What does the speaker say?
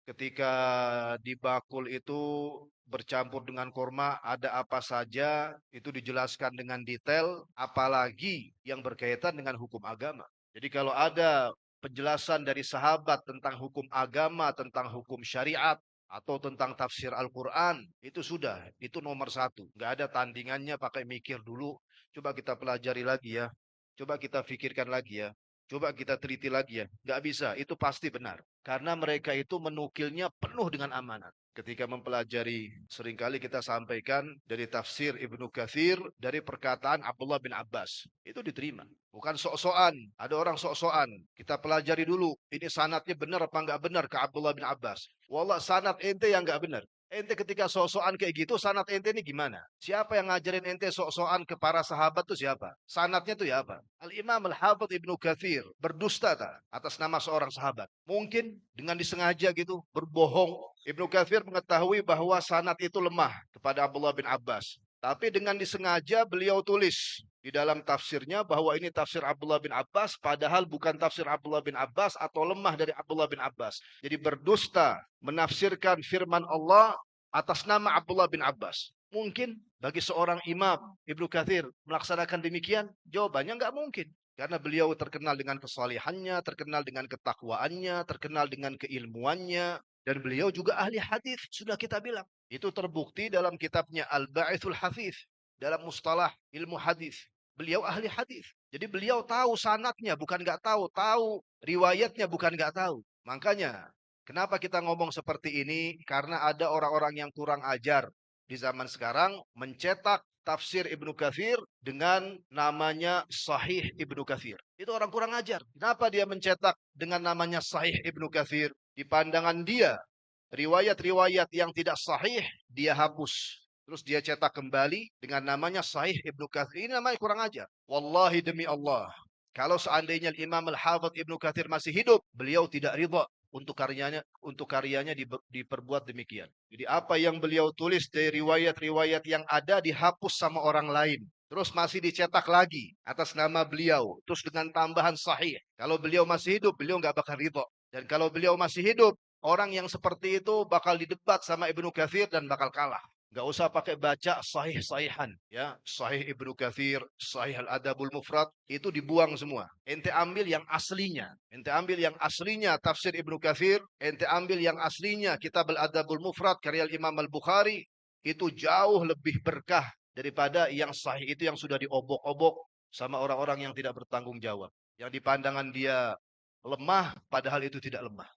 ketika di bakul itu bercampur dengan kurma ada apa saja, itu dijelaskan dengan detail, apalagi yang berkaitan dengan hukum agama. Jadi kalau ada penjelasan dari sahabat tentang hukum agama, tentang hukum syariat, atau tentang tafsir Al-Quran, itu sudah, itu nomor satu. Nggak ada tandingannya pakai mikir dulu. Coba kita pelajari lagi ya. Coba kita pikirkan lagi ya. Coba kita teliti lagi ya. Nggak bisa, itu pasti benar. Karena mereka itu menukilnya penuh dengan amanat. Ketika mempelajari, seringkali kita sampaikan dari tafsir Ibnu Katsir, dari perkataan Abdullah bin Abbas. Itu diterima. Bukan sok-sokan. Ada orang sok-sokan. Kita pelajari dulu. Ini sanatnya benar apa enggak benar ke Abdullah bin Abbas. Wallah sanat ente yang enggak benar. Ente ketika sok-sokan kayak gitu, sanat ente ini gimana? Siapa yang ngajarin ente sok-sokan ke para sahabat tuh siapa? Sanatnya tuh ya apa? Al-Imam Al-Hafidh Ibnu Katsir berdusta tak atas nama seorang sahabat. Mungkin dengan disengaja gitu, berbohong. Ibnu Katsir mengetahui bahwa sanat itu lemah kepada Abdullah bin Abbas. Tapi dengan disengaja beliau tulis di dalam tafsirnya bahwa ini tafsir Abdullah bin Abbas, padahal bukan tafsir Abdullah bin Abbas atau lemah dari Abdullah bin Abbas. Jadi berdusta menafsirkan firman Allah atas nama Abdullah bin Abbas. Mungkin bagi seorang imam Ibnu Katsir melaksanakan demikian? Jawabannya nggak mungkin. Karena beliau terkenal dengan kesalihannya, terkenal dengan ketakwaannya, terkenal dengan keilmuannya. Dan beliau juga ahli hadis, sudah kita bilang. Itu terbukti dalam kitabnya Al-Ba'ithul Hafiz. Dalam mustalah ilmu hadis. Beliau ahli hadis. Jadi beliau tahu sanatnya, bukan nggak tahu. Tahu riwayatnya, bukan nggak tahu. Makanya, kenapa kita ngomong seperti ini? Karena ada orang-orang yang kurang ajar di zaman sekarang mencetak tafsir Ibnu Katsir dengan namanya Sahih Ibnu Katsir. Itu orang kurang ajar. Kenapa dia mencetak dengan namanya Sahih Ibnu Katsir? Di pandangan dia, riwayat-riwayat yang tidak sahih dia hapus. Terus dia cetak kembali dengan namanya Sahih Ibnu Katsir. Ini namanya kurang ajar. Wallahi demi Allah. Kalau seandainya Imam Al-Hafidh Ibnu Katsir masih hidup, beliau tidak ridha untuk karyanya diperbuat demikian. Jadi apa yang beliau tulis dari riwayat-riwayat yang ada dihapus sama orang lain. Terus masih dicetak lagi atas nama beliau. Terus dengan tambahan sahih. Kalau beliau masih hidup, beliau nggak bakal ridho. Dan kalau beliau masih hidup, orang yang seperti itu bakal didebat sama Ibnu Katsir dan bakal kalah. Nggak usah pakai baca sahih-sahihan. Ya, sahih Ibnu Katsir, sahih Al-Adabul Mufrad, itu dibuang semua. Ente ambil yang aslinya. Ente ambil yang aslinya tafsir Ibnu Katsir. Ente ambil yang aslinya kitab Al-Adabul Mufrad, karya Imam Al-Bukhari. Itu jauh lebih berkah daripada yang sahih itu yang sudah diobok-obok sama orang-orang yang tidak bertanggung jawab. Yang di pandangan dia lemah, padahal itu tidak lemah.